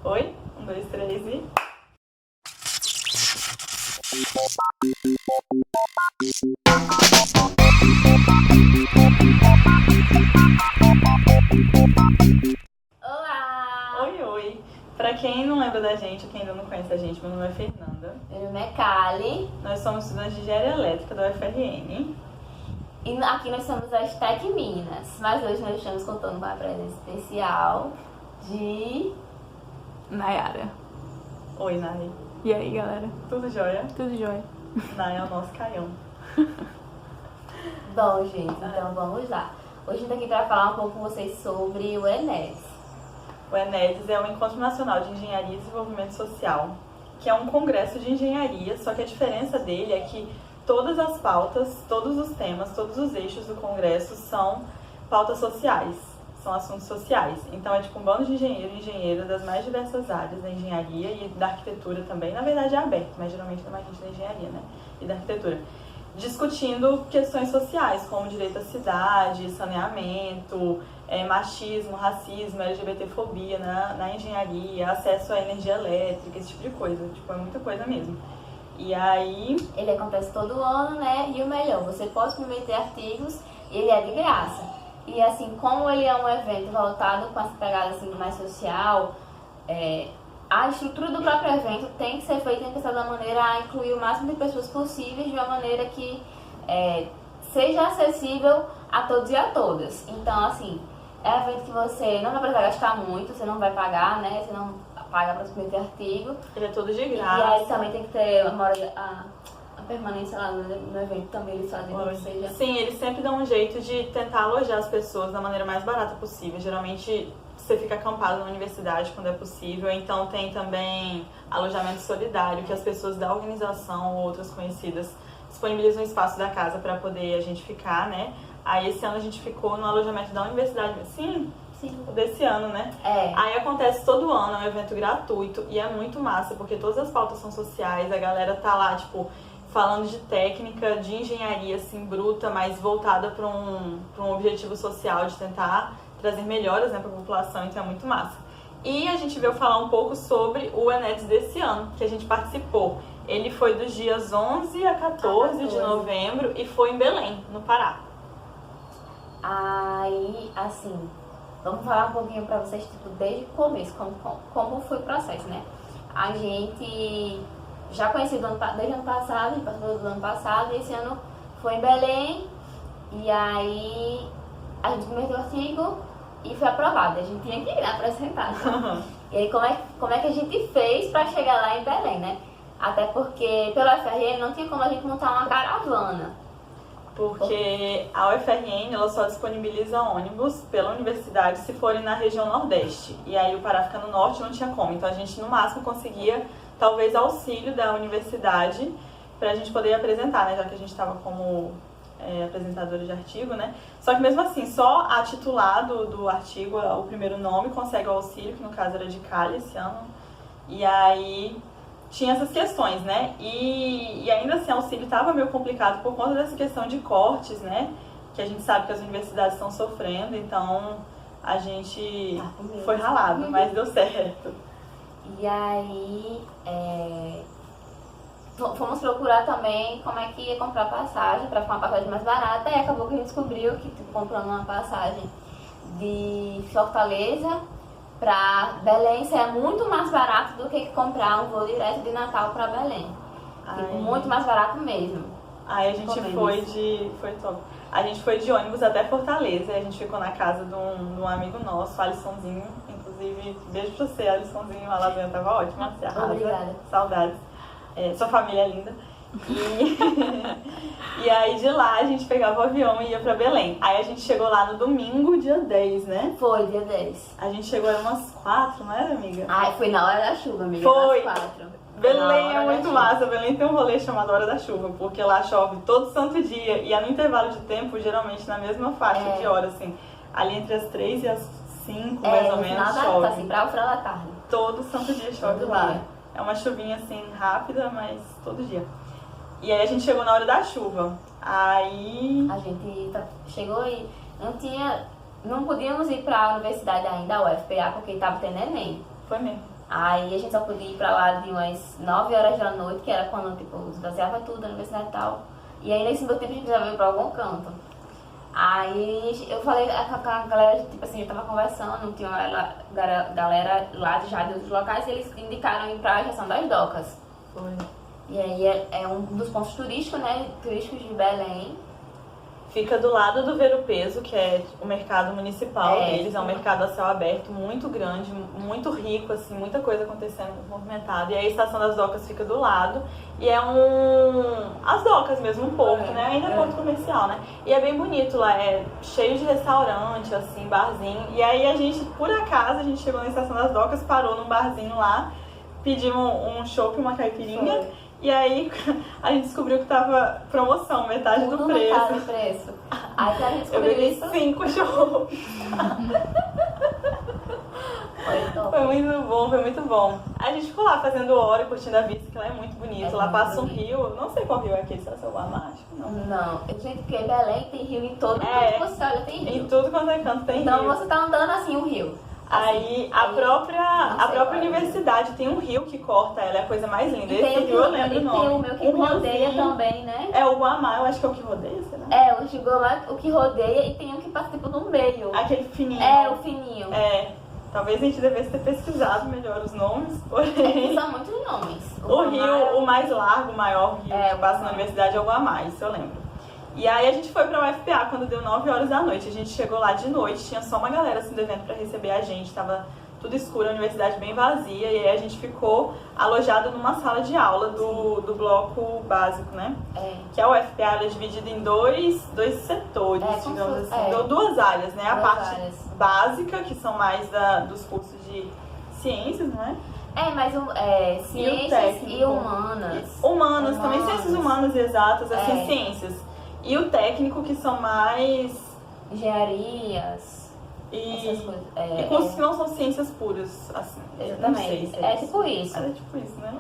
Oi? Um, dois, três e... Olá! Oi, oi! Pra quem não lembra da gente, ou quem ainda não conhece a gente, meu nome é Fernanda. Meu nome é Kali Nós somos estudantes de Engenharia Elétrica da UFRN. e aqui nós somos as Tech Minas, mas hoje nós estamos contando com a presença especial de... Nayara. Oi, Nai. E aí, galera? Tudo jóia? Tudo jóia? Nai é o nosso caião. Bom, gente, então vamos lá. Hoje a gente tá aqui para falar um pouco com vocês sobre o Enes. O ENEDES é o Encontro Nacional de Engenharia e Desenvolvimento Social, que é um congresso de engenharia, só que a diferença dele é que todas as pautas, todos os temas, todos os eixos do congresso são pautas sociais, são assuntos sociais. Então é tipo um bando de engenheiro e engenheira das mais diversas áreas da engenharia e da arquitetura também. Na verdade é aberto, mas geralmente tem mais gente da engenharia, né? E da arquitetura. Discutindo questões sociais, como direito à cidade, saneamento, machismo, racismo, LGBTfobia na engenharia, acesso à energia elétrica, esse tipo de coisa. Tipo, é muita coisa mesmo. E aí... Ele acontece todo ano, né? E o melhor, você pode submeter artigos e ele é de graça. E assim, como ele é um evento voltado com essa pegada assim, mais social, a estrutura do próprio evento tem que ser feita em questão da maneira a incluir o máximo de pessoas possíveis de uma maneira que seja acessível a todos e a todas. Então, assim, é um evento que você não vai precisar gastar muito, você não vai pagar, né? Você não paga para submeter artigo. Ele é todo de E graça. aí também tem que ter a permanência lá no evento também, eles fazem que seja... Sim, eles sempre dão um jeito de tentar alojar as pessoas da maneira mais barata possível. Geralmente você fica acampado na universidade quando é possível, então tem também alojamento solidário, que as pessoas da organização ou outras conhecidas disponibilizam um espaço da casa para poder a gente ficar, né? Aí esse ano a gente ficou no alojamento da universidade. Sim, desse ano, né? Aí acontece todo ano, é um evento gratuito e é muito massa, porque todas as pautas são sociais, a galera tá lá, tipo, falando de técnica, de engenharia, assim, bruta, mas voltada para um objetivo social, de tentar trazer melhoras, né, para a população, então é muito massa. E a gente veio falar um pouco sobre o ENEDES desse ano, que a gente participou. Ele foi dos dias 11 a 14 de novembro e foi em Belém, no Pará. Aí, assim, vamos falar um pouquinho pra vocês, tipo, desde o começo, como foi o processo, né? A gente já conhecia desde o ano passado, a gente passou do ano passado, e esse ano foi em Belém, e aí a gente submeteu o artigo e foi aprovado. A gente tinha que ir apresentar. E aí, como é que a gente fez pra chegar lá em Belém, né? Até porque pela UFRN não tinha como a gente montar uma caravana. Porque a UFRN ela só disponibiliza ônibus pela universidade se forem na região Nordeste. E aí o Pará fica no Norte, não tinha como. Então a gente no máximo conseguia talvez auxílio da universidade pra gente poder apresentar, né? Já que a gente estava como apresentadora de artigo, né? Só que mesmo assim, só a titular do artigo, o primeiro nome, consegue o auxílio, que no caso era de Cali esse ano. E aí tinha essas questões, né? E ainda assim, o auxílio estava meio complicado por conta dessa questão de cortes, né? Que a gente sabe que as universidades estão sofrendo, então a gente foi ralado, mas deu certo. E aí, fomos procurar também como é que ia comprar passagem, para ficar uma passagem mais barata, e acabou que a gente descobriu que comprando uma passagem de Fortaleza para Belém é muito mais barato do que comprar um voo direto de Natal para Belém. Tipo, muito mais barato mesmo. Aí a gente foi top. A gente foi de ônibus até Fortaleza, e a gente ficou na casa de um amigo nosso, Alissonzinho. Inclusive, beijo pra você, Alissonzinho, a lasanha tava ótima, você arrasa. Obrigada. Saudades. Sua família é linda. E aí de lá a gente pegava o avião e ia pra Belém. Aí a gente chegou lá no domingo, dia 10, né? Foi, dia 10. A gente chegou era umas 4, não era, amiga? Ai, foi na hora da chuva, amiga. Foi. Às 4. Belém é muito massa. Belém tem um rolê chamado Hora da Chuva, porque lá chove todo santo dia e é no intervalo de tempo, geralmente na mesma faixa de hora, assim. Ali entre as 3 e as 5, mais ou menos, chove. Assim, pra o final da tarde. Todo santo dia chove Todo lá. dia. É uma chuvinha assim, rápida, mas todo dia. E aí a gente chegou na hora da chuva. Aí... A gente chegou e não podíamos ir pra universidade ainda, a UFPA, porque tava tendo Enem. Foi mesmo. Aí a gente só podia ir pra lá de umas 9 horas da noite, que era quando, tipo, esvaziava tudo, a universidade e tal. E aí nesse meu tempo a gente já veio pra algum canto. Aí eu falei com a galera, tipo assim, eu tava conversando, tinha uma galera lá já de outros locais e eles indicaram ir pra Estação das Docas. Foi. E aí é um dos pontos turísticos, né? Turísticos de Belém. Fica do lado do Ver o Peso, que é o mercado municipal deles. É um mercado a céu aberto muito grande, muito rico, assim, muita coisa acontecendo, muito movimentado. E aí a Estação das Docas fica do lado. E é as docas mesmo, um porto, né? Ainda é porto comercial, né? E é bem bonito lá, é cheio de restaurante, assim, barzinho. E aí a gente, por acaso, a gente chegou na Estação das Docas, parou num barzinho lá, pedimos um chopp, uma caipirinha. Foi. E aí a gente descobriu que tava promoção, metade do preço. Metade do preço. Aí que a gente Eu descobriu bebi isso. 5 shows. Foi muito bom, foi muito bom. A gente ficou lá fazendo hora, curtindo a vista, que lá é muito bonito. Lá passa um rio, não sei qual rio é aquele, se é o seu Guamacho, não. Não, gente, porque em Belém tem rio em todo canto que você olha, tem rio. Em tudo quanto é canto tem Então rio. você tá andando assim o rio. Aí a própria universidade tem um rio que corta ela, é a coisa mais linda. E tem Esse rio eu lembro o nome. tem o meu que rodeia também, né? É o Guamá, eu acho que é o que rodeia, será? É, o Gigolá, o que rodeia e tem um que passa tipo no meio. Aquele fininho. É, o fininho. É, talvez a gente devesse ter pesquisado melhor os nomes, É que porém... são muitos nomes. O rio, o mais largo, o maior rio que passa Guamá. na universidade é o Guamá, isso eu lembro. E aí a gente foi pra UFPA quando deu 9 horas da noite. A gente chegou lá de noite, tinha só uma galera assim do evento pra receber a gente, tava tudo escuro, a universidade bem vazia, e aí a gente ficou alojado numa sala de aula do bloco básico, né? Que a UFPA ela é dividida em dois setores, digamos assim, duas áreas, né? A parte básica, que são mais dos cursos de ciências, não é? Mas ciências e humanas. Humanas, também ciências humanas e exatas, assim, ciências. E o técnico, que são mais... engenharias. Essas coisas. E cursos que não são ciências puras, assim. Exatamente. É tipo isso. É tipo isso, né?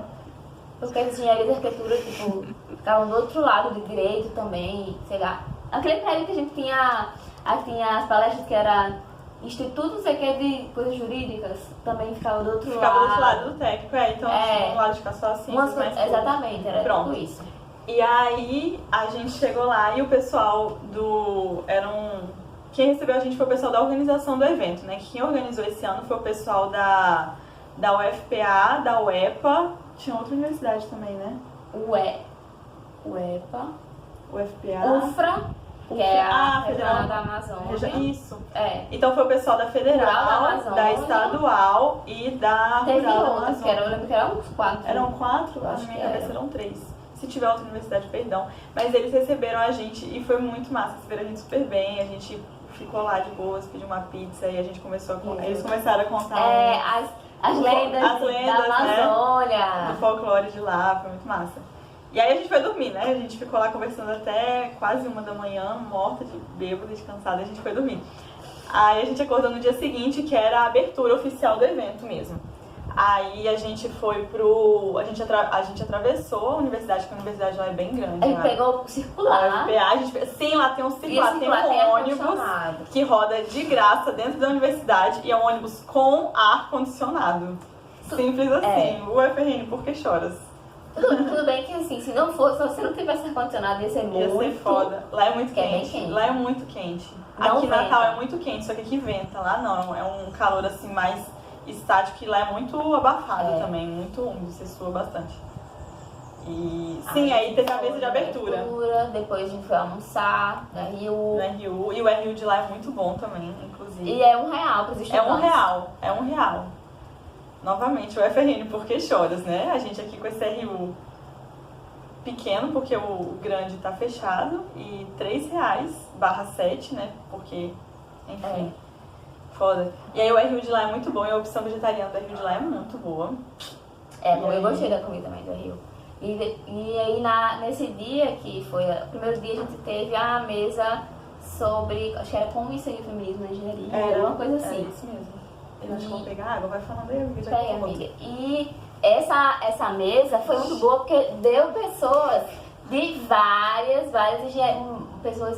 Porque as engenharias de arquitetura, tipo, ficavam do outro lado, de direito também, sei lá. Aquele prédio que a gente tinha as palestras que era Instituto, não sei o que, de coisas jurídicas, também ficava do outro lado. Ficava do outro lado do técnico, então um lado de ficar só assim, exatamente, era pronto. tipo isso. E aí a gente chegou lá e o pessoal quem recebeu a gente foi o pessoal da organização do evento, né? Quem organizou esse ano foi o pessoal da UFPA, da UEPA, tinha outra universidade também, né? UEPA, UFPA, UFRA, que é a Federal da Amazônia. Isso. Então foi o pessoal da Federal, da Estadual e da Rural da Amazônia. Eu lembro que eram uns 4. Eram 4? Na minha cabeça eram 3. Se tiver outra universidade, perdão. Mas eles receberam a gente e foi muito massa. Receberam a gente super bem. A gente ficou lá de boas, pediu uma pizza e a gente começou a eles começaram a contar as lendas da Amazônia, né? Do folclore de lá, foi muito massa. E aí a gente foi dormir, né? A gente ficou lá conversando até quase 1 da manhã, morta de bêbada, de cansada, a gente foi dormir. Aí a gente acordou no dia seguinte, que era a abertura oficial do evento mesmo. Aí a gente foi a gente atravessou a universidade, porque a universidade lá é bem grande. A gente pegou o circular. Sim, lá tem um circular, tem um ônibus que roda de graça dentro da universidade e é um ônibus com ar-condicionado. Simples assim. O UFRN, por que choras? Tudo bem que assim, se você não tivesse ar-condicionado, ia ser muito... Ia ser foda. Lá é muito quente. Quente. Lá é muito quente. Não aqui em venta. Natal é muito quente, só que aqui venta. Lá não, é um calor assim mais estático, que lá é muito abafado também, muito úmido, você sua bastante. E sim, aí teve a mesa de abertura. Depois a gente foi almoçar na RU. E o RU de lá é muito bom também, inclusive. E é R$1 para os estudantes. É R$1. Novamente, o UFRN, por que choras, né? A gente aqui com esse RU pequeno, porque o grande tá fechado, e R$3/7, né? Porque, enfim, foda. E aí o RU de lá é muito bom, e a opção vegetariana do RU de lá é muito boa. Eu gostei da comida também do RU. E aí nesse dia, que foi o primeiro dia, a gente teve a mesa sobre, acho que era como inserir o feminismo na engenharia, era uma coisa assim. É isso mesmo. Eu acho que vou pegar água, vai falando aí, amiga. Pega, amiga. E essa mesa foi muito boa porque deu pessoas de várias pessoas,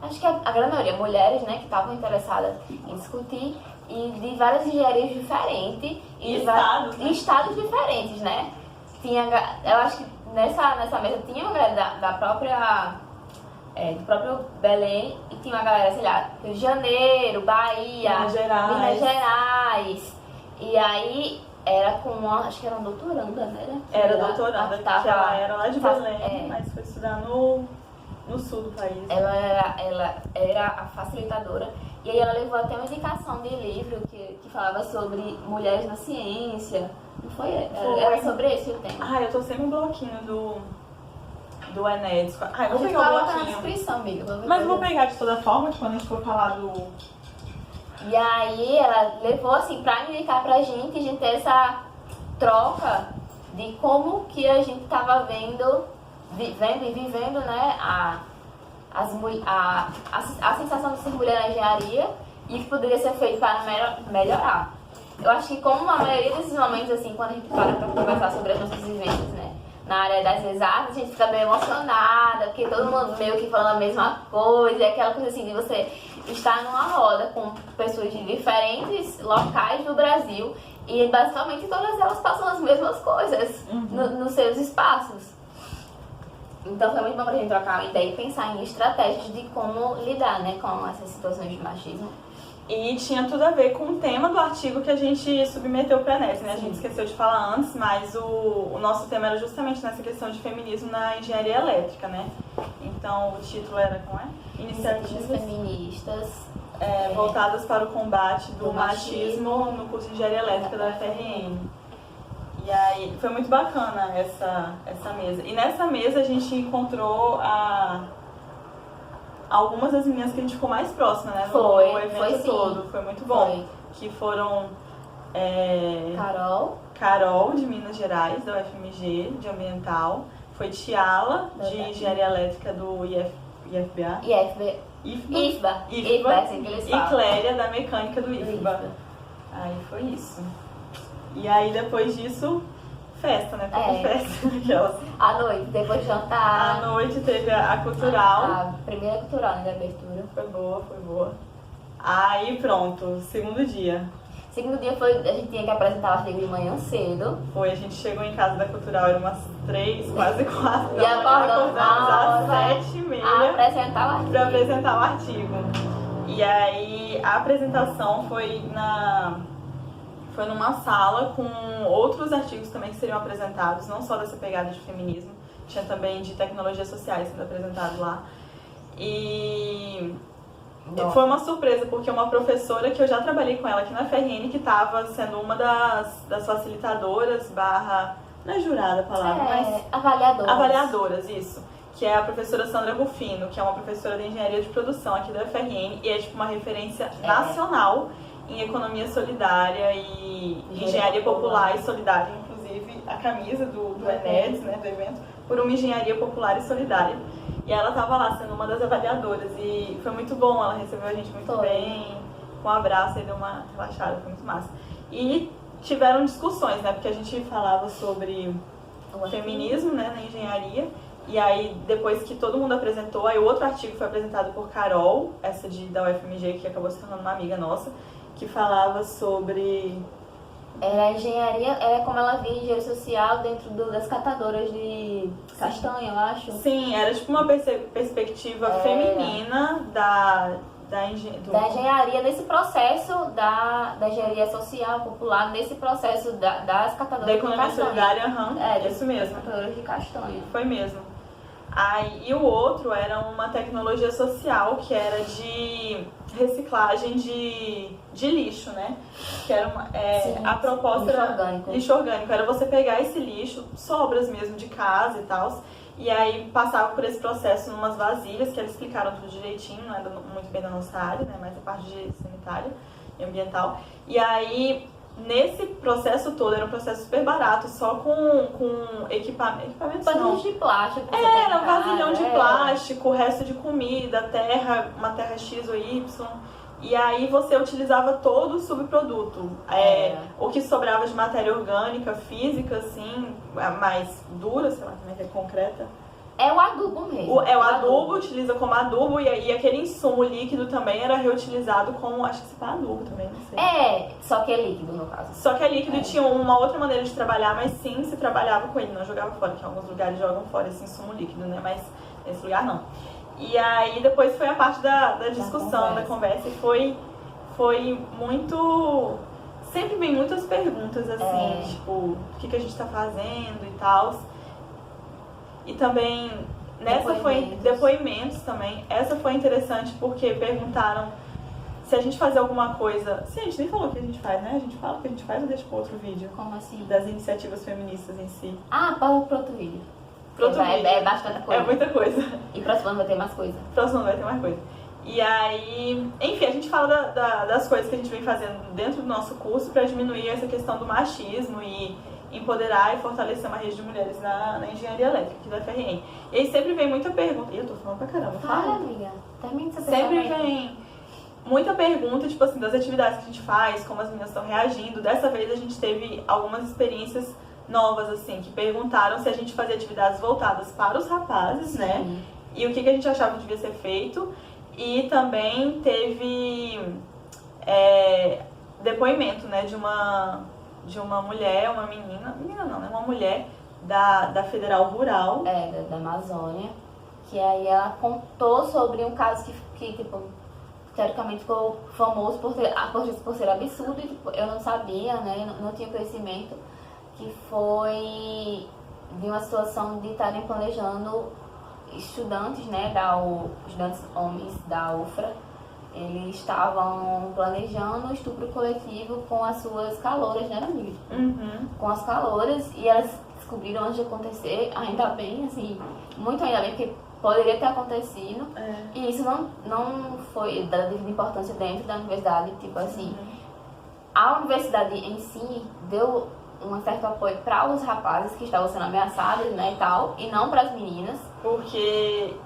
acho que a grande maioria, mulheres, né, que estavam interessadas em discutir, e de várias engenharias diferentes E de estados, né? em estados diferentes, né? Eu acho que nessa mesa tinha uma galera da própria do próprio Belém e tinha uma galera, sei lá, Rio de Janeiro, Bahia, Minas Gerais. E aí era com acho que era uma doutoranda, né? Era doutoranda, que ela era lá de Belém, é. mas foi estudar no sul do país. Ela era a facilitadora. E aí ela levou até uma indicação de livro que falava sobre mulheres na ciência. Não foi? Era sobre esse o tema. Eu tô sem um bloquinho do Enéas. Eu vou A gente pegar o coloca na bloquinho. descrição, amiga. Mas vou pegar de toda forma, que quando a gente for falar do... E aí ela levou assim pra indicar pra gente, a gente ter essa troca de como que a gente tava vivendo e vivendo, né, a sensação de ser mulher na engenharia e o que poderia ser feito para melhorar. Eu acho que como a maioria desses momentos, assim, quando a gente para pra conversar sobre as nossas vivências, né, na área das exatas, a gente fica meio emocionada, porque todo mundo meio que falando a mesma coisa, e aquela coisa assim de você estar numa roda com pessoas de diferentes locais do Brasil e basicamente todas elas passam as mesmas coisas nos seus espaços. Então foi muito bom pra gente trocar uma ideia e pensar em estratégias de como lidar, né, com essas situações de machismo. E tinha tudo a ver com o tema do artigo que a gente submeteu para a Enéas, né? A gente esqueceu de falar antes, mas o nosso tema era justamente nessa questão de feminismo na engenharia elétrica, né? Então o título era como é? Iniciativas feministas voltadas para o combate do machismo no curso de engenharia elétrica da UFRN. E aí foi muito bacana essa mesa. E nessa mesa a gente encontrou algumas das meninas que a gente ficou mais próxima, né? No evento todo. Foi muito bom. Que foram Carol, de Minas Gerais, da UFMG, de Ambiental. Foi Tiala, de Engenharia Elétrica do IFBA. IFBA, assim que eles falam. E Cléria, da Mecânica do IFBA. Aí foi isso. E aí depois disso, festa, né? Festa. À noite, depois de jantar. À noite teve a cultural. A primeira cultural, né, da abertura. Foi boa. Aí pronto, segundo dia. Segundo dia a gente tinha que apresentar o artigo de manhã cedo. A gente chegou em casa da cultural, era umas 3, quase 4 e acordamos às 7h30 para apresentar o artigo. E aí a apresentação foi numa sala com outros artigos também que seriam apresentados, não só dessa pegada de feminismo, tinha também de tecnologias sociais sendo apresentado lá. E foi uma surpresa, porque uma professora que eu já trabalhei com ela aqui na FRN, que estava sendo uma das facilitadoras não é jurada a palavra, mas avaliadoras, isso. Que é a professora Sandra Rufino, que é uma professora de engenharia de produção aqui da FRN e é tipo uma referência nacional em economia solidária e engenharia popular e solidária, inclusive a camisa do Enéas, né, do evento, por uma engenharia popular e solidária. E ela estava lá sendo uma das avaliadoras e foi muito bom, ela recebeu a gente muito bem, com um abraço e deu uma relaxada, foi muito massa. E tiveram discussões, né, porque a gente falava sobre o feminismo, né, na engenharia. E aí, depois que todo mundo apresentou, aí o outro artigo foi apresentado por Carol, essa da UFMG, que acabou se tornando uma amiga nossa, que falava sobre... Era a engenharia, era como ela via engenharia social dentro das catadoras de castanha, eu acho. Sim, era tipo uma perspectiva feminina da engenharia, nesse processo da engenharia social, popular, nesse processo das catadoras da economia de castanha. Solidária, isso mesmo. Catadoras de castanha. Foi mesmo. E o outro era uma tecnologia social que era de reciclagem de lixo, né? Que era a proposta lixo orgânico. Era você pegar esse lixo, sobras mesmo de casa e tal, e aí passava por esse processo em umas vasilhas, que eles explicaram tudo direitinho, não é muito bem da nossa área, né? Mas a parte de sanitária e ambiental. E aí, nesse processo todo, era um processo super barato, só com equipamentos vasilhões de plástico. Era um vasilhão de plástico, resto de comida, uma terra X ou Y. E aí você utilizava todo o subproduto. O que sobrava de matéria orgânica, física, assim, mais dura, sei lá como é que é, concreta. É o adubo mesmo. O adubo, utiliza como adubo, e aquele insumo líquido também era reutilizado como, acho que se fala adubo também, não sei. Só que é líquido no caso. Só que é líquido e tinha uma outra maneira de trabalhar, mas sim, se trabalhava com ele, não jogava fora, que em alguns lugares jogam fora esse insumo líquido, né? Mas nesse lugar não. E aí depois foi a parte da discussão, da conversa, e foi muito... Sempre vem muitas perguntas, assim, tipo, o que a gente tá fazendo e tal. E também, nessa foi depoimentos também. Essa foi interessante porque perguntaram se a gente fazia alguma coisa... Sim, a gente nem falou o que a gente faz, né? A gente fala o que a gente faz ou deixa para outro vídeo? Como assim? Das iniciativas feministas em si. Para outro vídeo. É bastante coisa. É muita coisa. E próximo ano vai ter mais coisa. Próximo ano vai ter mais coisa. E aí, enfim, a gente fala das coisas que a gente vem fazendo dentro do nosso curso para diminuir essa questão do machismo e empoderar e fortalecer uma rede de mulheres na engenharia elétrica aqui da FRN. E aí sempre vem muita pergunta. E eu tô falando pra caramba, fala, amiga. Termina seu Sempre vem muita pergunta, tipo assim, das atividades que a gente faz, como as meninas estão reagindo. Dessa vez a gente teve algumas experiências novas, assim, que perguntaram se a gente fazia atividades voltadas para os rapazes, né? E o que a gente achava que devia ser feito. E também teve depoimento, né, de uma mulher, uma menina não, né, uma mulher da Federal Rural. Da Amazônia, que aí ela contou sobre um caso que tipo, teoricamente ficou famoso por ser absurdo e tipo, eu não sabia, né, não tinha conhecimento, que foi de uma situação de estarem planejando estudantes, né, estudantes homens da UFRA, eles estavam planejando um estupro coletivo com as suas calouras, né, amiga? Com as calouras, e elas descobriram antes de acontecer, ainda bem, assim, muito ainda bem, porque poderia ter acontecido, e isso não foi da devida importância dentro da universidade, tipo assim, a universidade em si deu um certo apoio para os rapazes que estavam sendo ameaçados, né, e tal, e não para as meninas. Porque,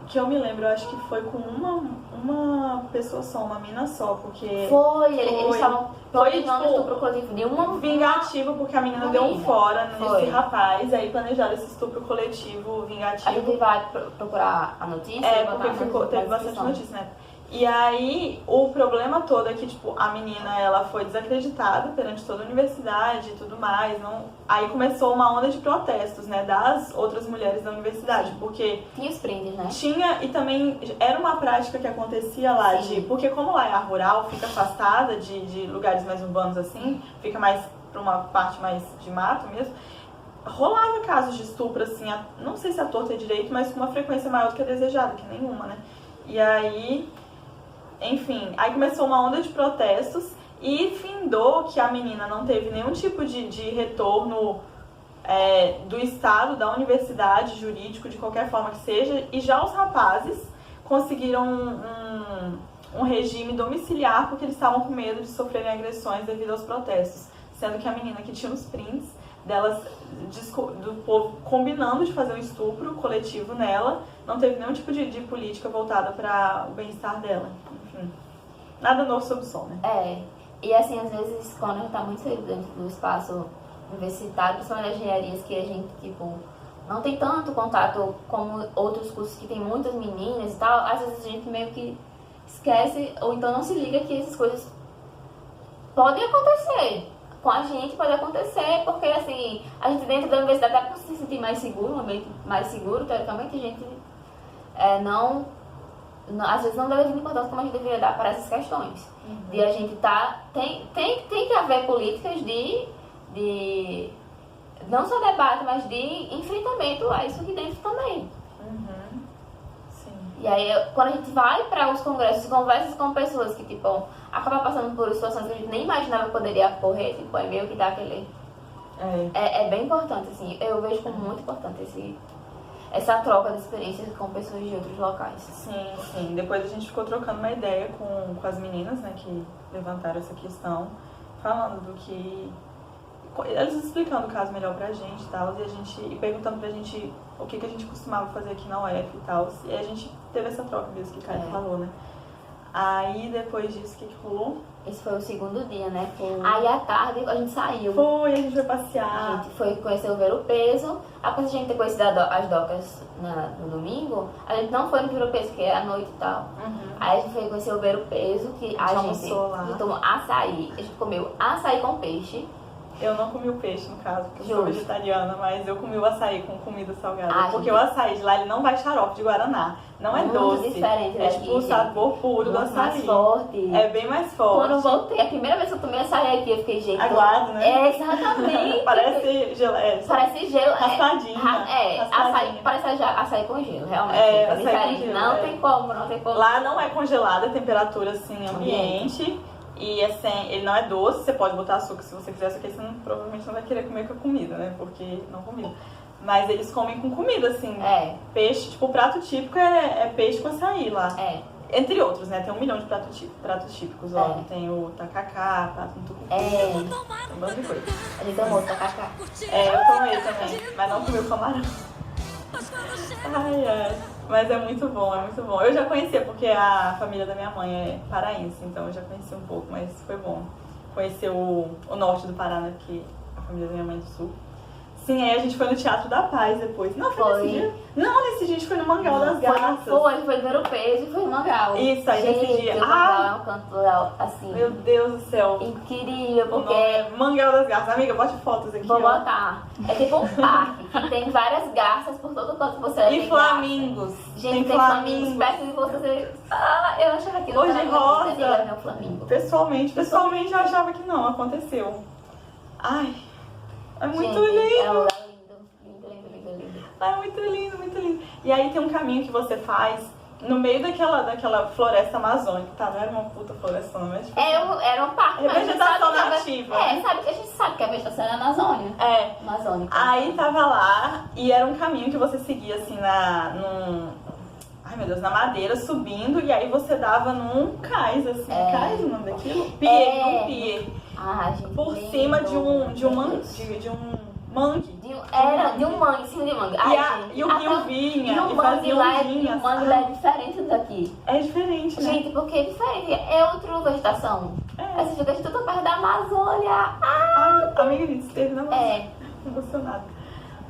que eu me lembro, eu acho que foi com uma pessoa só, uma mina só, porque... Eles estavam planejando tipo, estupro coletivo de uma... Vingativo, porque a menina deu um fora nesse rapaz, aí planejaram esse estupro coletivo vingativo. A gente vai procurar a notícia? Porque teve bastante notícia, né? E aí, o problema todo é que, tipo, a menina, ela foi desacreditada perante toda a universidade e tudo mais. Aí começou uma onda de protestos, né, das outras mulheres da universidade, porque... Tinha os prints, né? Tinha, e também era uma prática que acontecia lá, porque como lá é a rural, fica afastada de lugares mais urbanos assim, fica mais pra uma parte mais de mato mesmo, rolava casos de estupro, assim, não sei se a torta é direito, mas com uma frequência maior do que a desejada, que nenhuma, né? E aí... Enfim, aí começou uma onda de protestos e findou que a menina não teve nenhum tipo de retorno do Estado, da universidade, jurídico, de qualquer forma que seja, e já os rapazes conseguiram um regime domiciliar porque eles estavam com medo de sofrerem agressões devido aos protestos, sendo que a menina que tinha os prints delas, do povo combinando de fazer um estupro coletivo nela, não teve nenhum tipo de política voltada para o bem-estar dela. Enfim, nada novo sob o sol, né? E assim, às vezes, quando a gente tá muito cedo dentro do espaço universitário, principalmente nas engenharias, que a gente, tipo, não tem tanto contato como outros cursos que tem muitas meninas e tal, às vezes a gente meio que esquece, ou então não se liga que essas coisas podem acontecer. Com a gente pode acontecer, porque assim, a gente dentro da universidade dá pra se sentir mais seguro, um ambiente mais seguro, teoricamente, a gente às vezes não dá a importância como a gente deveria dar para essas questões. De a gente tem que haver políticas de não só debate, mas de enfrentamento a isso aqui dentro também. Sim. E aí, quando a gente vai para os congressos, conversa com pessoas que, tipo, acabam passando por situações que a gente nem imaginava que poderia ocorrer, tipo, é meio que dá aquele... É bem importante, assim, eu vejo como muito importante essa troca de experiências com pessoas de outros locais. Sim. Depois a gente ficou trocando uma ideia com as meninas, né, que levantaram essa questão, falando do que... Eles explicando o caso melhor pra gente e tal, e perguntando pra gente o que a gente costumava fazer aqui na UF e tal. E a gente teve essa troca mesmo que o Caio falou, né? Aí depois disso, o que rolou? Esse foi o segundo dia, né? Aí à tarde a gente saiu. Foi, a gente foi A passear. gente foi conhecer o Ver o Peso. Após a gente ter conhecido as docas no domingo, a gente não foi no Ver o Peso, que era à noite e tal. Aí a gente foi conhecer o Ver o Peso, que a gente almoçou lá. tomou açaí. A gente comeu açaí com peixe. Eu não comi o peixe, no caso, porque eu sou Justo. vegetariana, mas eu comi o açaí com comida salgada. Ah, porque gente. o açaí de lá, ele não vai xarope de guaraná. Não é Muito doce. diferente É daqui, tipo o gente. sabor puro do Muito mais açaí. forte. É bem mais forte. Quando eu voltei, a primeira vez que eu tomei açaí aqui, eu fiquei, gente... Aguado, né? É, exatamente. Parece geleia. Parece gelo. Raspadinha. Açaí, Raspadinha. parece açaí com gelo, realmente. É, É açaí diferente. com gelo, Não é. tem como, não tem como. Lá não é congelada, é temperatura assim, ambiente. E é sem, ele não é doce, você pode botar açúcar se você quiser, só que aí você provavelmente não vai querer comer com a comida, né? Porque não combina. Mas eles comem com comida, assim. É, Peixe, tipo, o prato típico é peixe com açaí lá. é. Entre outros, né? Tem 1 milhão de pratos típicos lá. É. Tem o tacacá, prato no tucupi, É. tem um monte de coisa. A gente tomou tacacá. É, eu tomei também, mas não comi o camarão. Ai, ai. Mas é muito bom, é muito bom. Eu já conhecia, porque a família da minha mãe é paraense, então eu já conheci um pouco, mas foi bom. Conhecer o norte do Pará, né? Porque a família da minha mãe é do sul. Sim, aí a gente foi no Teatro da Paz depois. Não, foi nesse dia? Não, nesse dia a gente foi no Mangal das Garças. Foi ver o peso e foi no Mangal. Isso, aí gente, nesse dia. O Mangal é um canto legal, assim, Meu Deus do céu. incrível, O nome porque... é Mangal das Garças. Amiga, bote fotos aqui, Vou ó. botar. É tipo um parque que tem várias garças por todo canto que você vai E ter flamingos. garça. Gente, tem flamingos perto de você. Ah, eu achava que não Cor de era rosa. meu flamingo. Pessoalmente eu achava que não, aconteceu. Ai, é muito Gente, lindo. é um lugar lindo. Lindo, lindo, lindo, lindo. É muito lindo, muito lindo. E aí tem um caminho que você faz no meio daquela floresta amazônica, tá? Não era uma puta floresta, não, mas tipo, Era um parque, É mas a gente sabe vegetação que a nativa. a gente sabe que a vegetação é na Amazônia. é. Amazônica. Aí tava lá e era um caminho que você seguia assim ai meu Deus, na madeira, subindo, e aí você dava num cais, assim. É. Cais o nome daquilo? Pier, num pier. Ah, gente. Por lindo. cima de um mangue. Era de um mangue, em cima de um mangue. Ai, E o rio vinha, e o e mangue fazia lá, ondinhas. o mangue lá é diferente daqui. É diferente, né? Gente, porque é diferente. É outra vegetação. É. Aí você fica, a gente tá perto da Amazônia. Ai, amiga, a gente esteve na É, emocionada.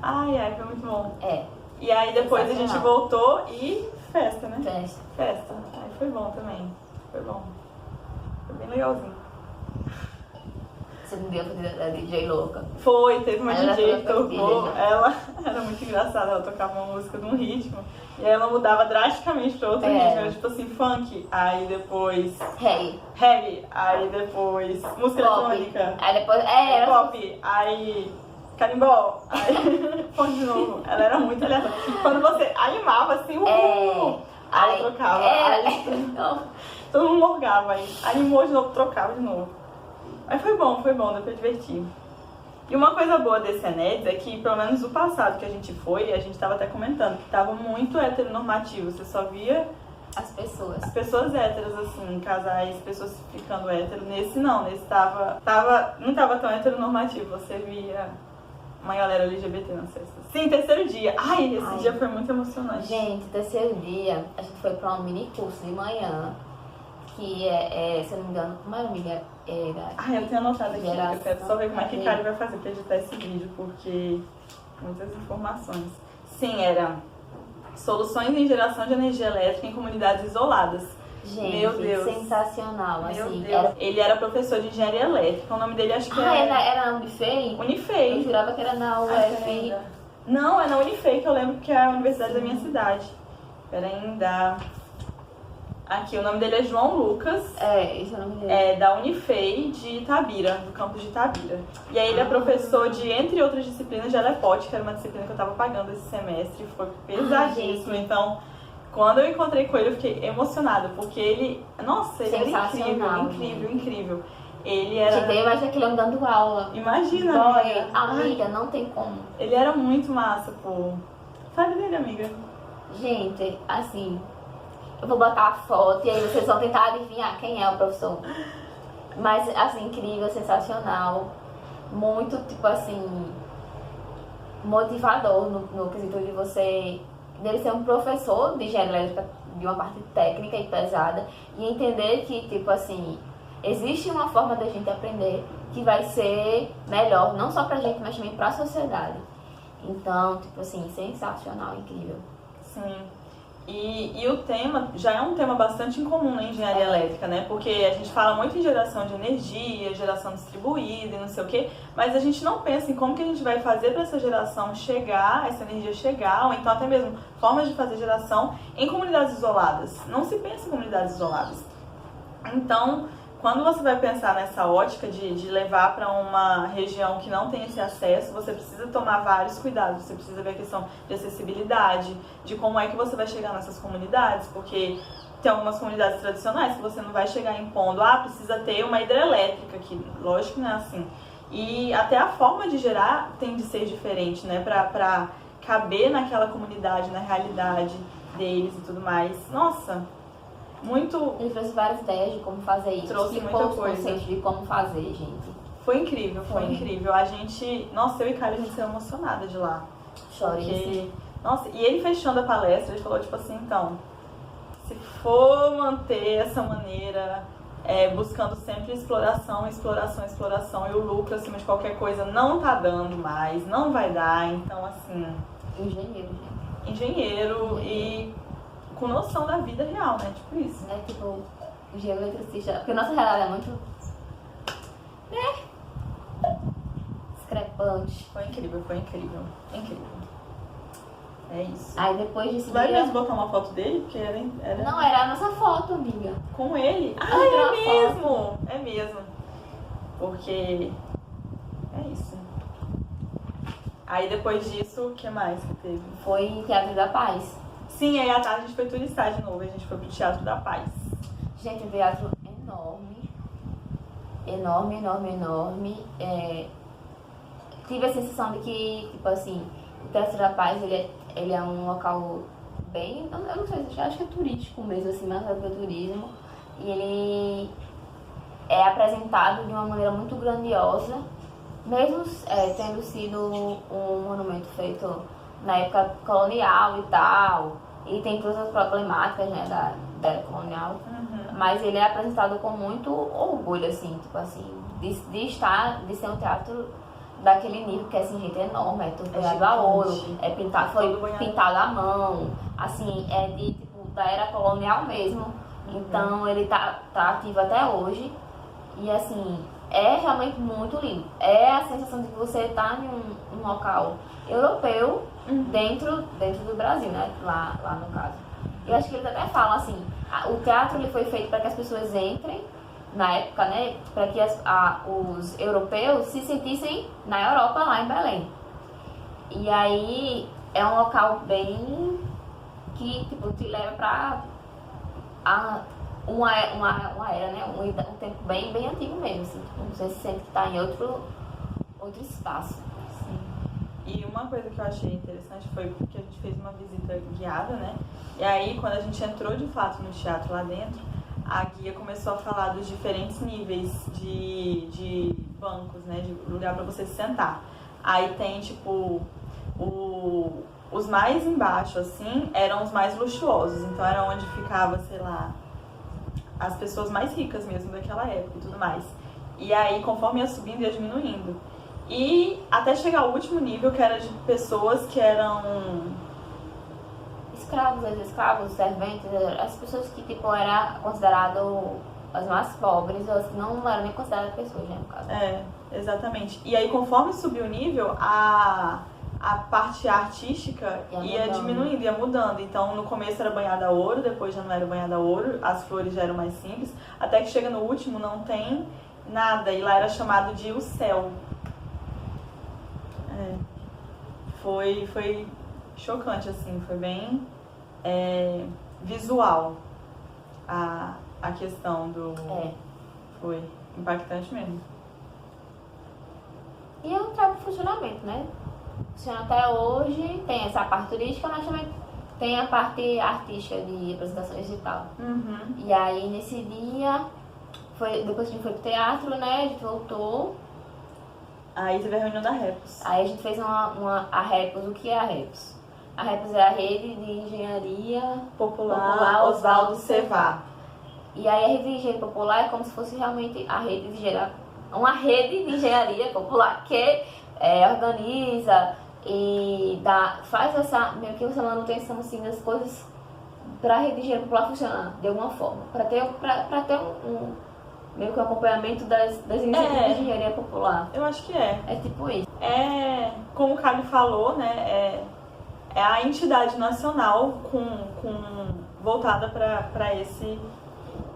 Ai, foi muito bom. é. E aí depois a gente Sensacional. voltou e festa, né? Festa. Festa. Aí foi bom também. Foi bom. Foi bem legalzinho. Segundo dia foi da DJ louca. Foi, teve uma Ela DJ que tocou tocou, pilha, já. ela era muito engraçada, ela tocava uma música de um ritmo e aí ela mudava drasticamente pra outro ritmo, era tipo assim, funk, aí depois Hey. reggae, aí depois música eletrônica, Aí depois. Era. pop, aí carimbó, aí funk de novo. Ela era muito aleatória. Quando você animava assim, aí trocava, aí todo mundo morgava, aí animou de novo, trocava de novo. Mas foi bom, deu pra divertir. E uma coisa boa desse Enéas é que, pelo menos no passado que a gente foi, a gente tava até comentando, que tava muito heteronormativo. Você só via As pessoas. as pessoas héteras, assim, casais, pessoas ficando hétero. Nesse não, nesse não tava tão heteronormativo. Você via uma galera LGBT nas festas. Sim, terceiro dia. Ai, esse dia foi muito emocionante. Gente, terceiro dia, a gente foi pra um mini curso de manhã, que se eu não me engano, como era, amiga? Ai, eu tenho anotado aqui. Geração Eu quero só ver como é que HD. Kari vai fazer pra editar esse vídeo, porque muitas informações. Sim, era soluções em geração de energia elétrica em comunidades isoladas. Gente, Meu Deus. sensacional, Meu assim. Deus. Ele era professor de engenharia elétrica. O nome dele acho que Era na Unifei? Eu Unifei. jurava que era na UFI. Não, é na Unifei, que eu lembro que é a universidade da minha cidade. Pera ainda. Aqui, o nome dele é João Lucas. Esse é o nome dele. É da Unifei de Itabira, do campus de Itabira. E aí ele é professor de, entre outras disciplinas, de Alepote, que era uma disciplina que eu tava pagando esse semestre. Foi pesadíssimo. gente. Então, quando eu encontrei com ele, eu fiquei emocionada, porque ele... Nossa, ele era Sensacional, incrível, gente. incrível. Ele era... Gente, eu imagino que ele dando aula. Imagina, Boy, amiga. amiga, não tem como. Ele era muito massa, pô. Fale dele, amiga. Gente, assim, eu vou botar a foto e aí vocês vão tentar adivinhar quem é o professor. Mas, assim, incrível, sensacional. Muito, tipo assim, motivador no quesito de você... Dele ser um professor de engenharia elétrica de uma parte técnica e pesada, e entender que, tipo assim, existe uma forma da gente aprender que vai ser melhor, não só pra gente, mas também pra sociedade. Então, tipo assim, sensacional, incrível. Sim. E o tema já é um tema bastante incomum na engenharia elétrica, né? Porque a gente fala muito em geração de energia, geração distribuída e não sei o quê, mas a gente não pensa em como que a gente vai fazer para essa geração chegar, essa energia chegar, ou então até mesmo formas de fazer geração em comunidades isoladas. Não se pensa em comunidades isoladas. Então, quando você vai pensar nessa ótica de levar para uma região que não tem esse acesso, você precisa tomar vários cuidados. Você precisa ver a questão de acessibilidade, de como é que você vai chegar nessas comunidades, porque tem algumas comunidades tradicionais que você não vai chegar impondo, precisa ter uma hidrelétrica, que lógico que não é assim. E até a forma de gerar tem de ser diferente, né, para caber naquela comunidade, na realidade deles e tudo mais. Nossa, muito... Ele trouxe várias ideias de como fazer isso. Trouxe muita os coisa. conceitos de como fazer, gente. Foi incrível, foi incrível. A gente... Nossa, eu e Kylie, a gente saiu emocionada de lá. Chorei. Nossa, e ele fechando a palestra, ele falou tipo assim, então, se for manter essa maneira, buscando sempre exploração, e o lucro acima de qualquer coisa não tá dando mais, não vai dar, então assim... Engenheiro e com noção da vida real, né? Tipo isso. É tipo, engenheiro eletricista, porque nossa realidade é muito... discrepante. Foi incrível, foi incrível. Incrível. É isso. Aí depois disso... Vai mesmo botar uma foto dele? Porque era... Não, era a nossa foto, amiga. Com ele? tirou É mesmo! É mesmo. Porque... é isso. Aí depois disso, o que mais que teve? Foi Teatro da Paz. Sim, aí à tarde a gente foi turistar de novo. A gente foi pro Teatro da Paz. Gente, um teatro enorme. Enorme. Tive a sensação de que, tipo assim, o Teatro da Paz, ele é um local bem... Eu não sei, acho que é turístico mesmo, assim, mais do que turismo. E ele é apresentado de uma maneira muito grandiosa, mesmo tendo sido um monumento feito na época colonial e tal, e tem todas as problemáticas, né, da era colonial, mas ele é apresentado com muito orgulho, assim, tipo assim, de ser um teatro daquele nível, que assim, gente, é enorme, é tudo pegado a ouro, é pintado, foi pintado à mão, assim, é de, tipo, da era colonial mesmo, então ele tá ativo até hoje, e assim, é realmente muito lindo, é a sensação de que você tá em um local europeu, dentro do Brasil, né, lá no caso. Eu acho que eles até falam assim, o teatro ele foi feito para que as pessoas entrem, na época, né, para que os europeus se sentissem na Europa, lá em Belém. E aí é um local bem que, tipo, te leva para uma era, né, um tempo bem antigo mesmo, assim, tipo, você se sente que está em outro espaço. Sim. E uma coisa que eu achei interessante foi porque a gente fez uma visita guiada, né, e aí quando a gente entrou de fato no teatro lá dentro, a guia começou a falar dos diferentes níveis de bancos, né, de lugar para você se sentar. Aí tem, tipo, os mais embaixo, assim, eram os mais luxuosos. Então era onde ficava, sei lá, as pessoas mais ricas mesmo daquela época e tudo mais. E aí, conforme ia subindo, ia diminuindo. E até chegar ao último nível, que era de pessoas que eram... escravos, serventes, as pessoas que, tipo, eram consideradas as mais pobres, ou as que não eram nem consideradas pessoas, né, no caso. É, exatamente. E aí, conforme subiu o nível, a parte artística ia diminuindo, ia mudando. Então, no começo era banhada a ouro, depois já não era banhada a ouro, as flores já eram mais simples, até que chega no último, não tem nada, e lá era chamado de o céu. Foi chocante, assim, foi bem visual a questão do... Foi impactante mesmo. E é um trabalho de funcionamento, né? Funciona até hoje, tem essa parte turística, mas também tem a parte artística de apresentações e tal. E aí, nesse dia, depois a gente foi pro teatro, né? A gente voltou. Aí teve a reunião da Repos. Aí a gente fez a Repos. O que é a Repos? A REPUS é a Rede de Engenharia Popular Oswaldo Cevá. E aí a Rede de Engenharia Popular é como se fosse realmente uma rede de engenharia popular que organiza e faz meio que essa manutenção assim, das coisas para a rede de engenharia popular funcionar de alguma forma. Para ter meio que um acompanhamento das iniciativas de engenharia popular. Eu acho que é. É tipo isso. Como o Caio falou, né? É a entidade nacional voltada para esse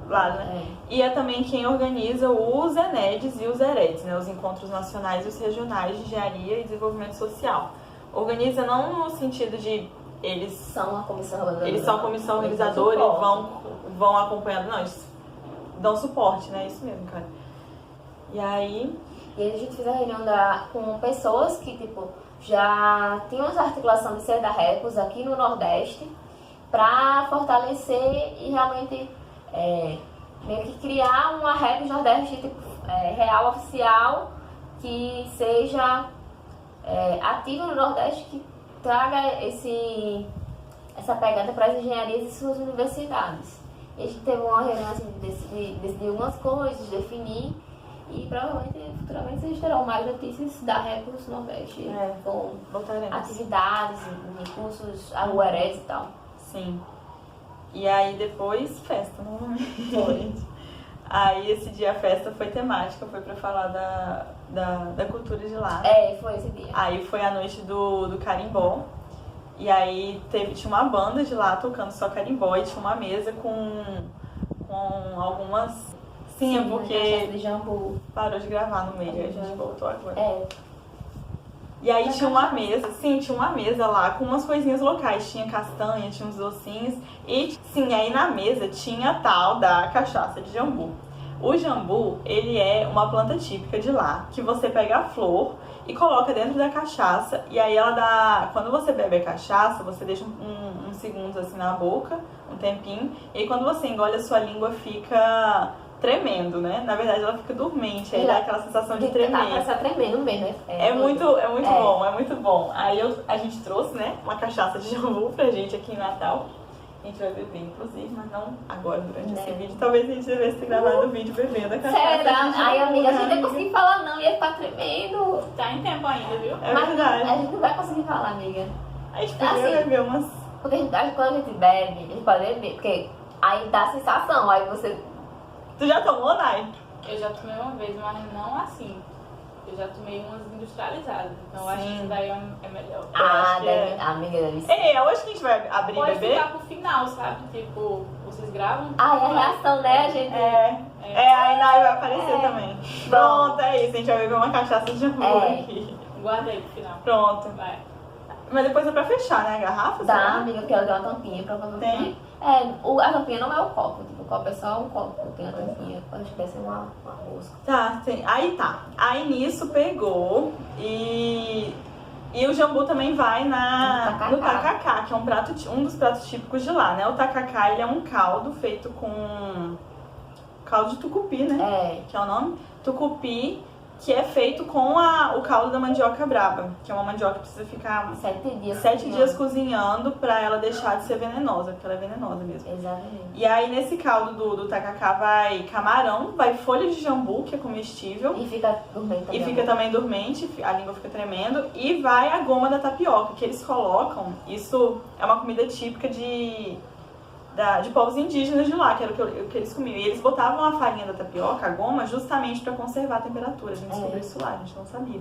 lado, né? E é também quem organiza os ENEDs e os EREDs, né? Os Encontros Nacionais e os Regionais de Engenharia e Desenvolvimento Social. Organiza não no sentido de eles são a comissão organizadora. Eles são a comissão organizadora e vão acompanhando. Não, eles dão suporte, né? Isso mesmo, cara. E aí a gente fez a reunião com pessoas que, tipo, já tinham essa articulação de ser da REPUS aqui no Nordeste para fortalecer e realmente meio que criar uma REPUS Nordeste tipo, real, oficial, que seja ativa no Nordeste, que traga essa pegada para as engenharias e suas universidades. E a gente teve uma reunião assim, de decidir algumas coisas, definir, e provavelmente futuramente vocês terão mais notícias da REPUS Nordeste com atividades, recursos, UERES e tal. Sim. E aí depois festa, novamente. Aí esse dia a festa foi temática, foi pra falar da cultura de lá. Foi esse dia. Aí foi a noite do carimbó. E aí tinha uma banda de lá tocando só carimbó e tinha uma mesa com algumas... Sim, é porque de jambu. Parou de gravar no meio, a gente voltou agora. E aí Mas tinha uma mesa lá com umas coisinhas locais. Tinha castanha, tinha uns docinhos. E sim, aí na mesa tinha a tal da cachaça de jambu. O jambu, ele é uma planta típica de lá, que você pega a flor e coloca dentro da cachaça. E aí ela dá... Quando você bebe a cachaça, você deixa uns segundos assim na boca, um tempinho. E aí quando você engole, a sua língua fica tremendo, né? Na verdade, ela fica dormente, aí dá aquela sensação de tremer. Parece tremendo mesmo, né? É muito bom, é muito bom. Aí a gente trouxe, né, uma cachaça de jambu pra gente aqui em Natal. A gente vai beber, inclusive, mas não agora, durante esse vídeo. Talvez a gente devesse ter gravado o vídeo bebendo a cachaça. Será? Ai, amiga, a gente não conseguir falar não, ia ficar tremendo. Tá em tempo ainda, viu? É verdade. A gente não vai conseguir falar, amiga. A gente poderia beber umas... Porque quando a gente bebe, a gente pode beber, porque aí dá a sensação, aí você... Tu já tomou, Nai? Eu já tomei uma vez, mas não assim. Eu já tomei umas industrializadas. Então eu acho que isso daí é melhor. Amiga, deve ser. Hoje que a gente vai abrir e beber? Pode ficar pro final, sabe? Tipo, vocês gravam? É a reação, né? A gente... aí Nai vai aparecer também. Pronto, é isso. A gente vai beber uma cachaça de jambu aqui. Guarda aí pro final. Pronto. Vai. Mas depois é pra fechar, né? A garrafa? Dá, amiga, porque ela deu uma tampinha pra você. Tem? A tampinha não é o copo. Tipo, o copo é só um copo. Tem a tampinha. Acho que deve ser uma rosca. Tá, tem. Aí tá. Aí nisso pegou e o jambu também vai no tacacá, que é um dos pratos típicos de lá, né? O tacacá, ele é um caldo feito com caldo de tucupi, né? Que é o nome. Tucupi, que é feito com o caldo da mandioca braba, que é uma mandioca que precisa ficar 7 dias cozinhando pra ela deixar de ser venenosa, porque ela é venenosa mesmo. Exatamente. E aí nesse caldo do tacacá vai camarão, vai folha de jambu, que é comestível. E fica dormente também. E fica também dormente, a língua fica tremendo. E vai a goma da tapioca, que eles colocam. Isso é uma comida típica de povos indígenas de lá, que era o que eles comiam. E eles botavam a farinha da tapioca, a goma, justamente para conservar a temperatura. A gente descobriu isso lá, a gente não sabia.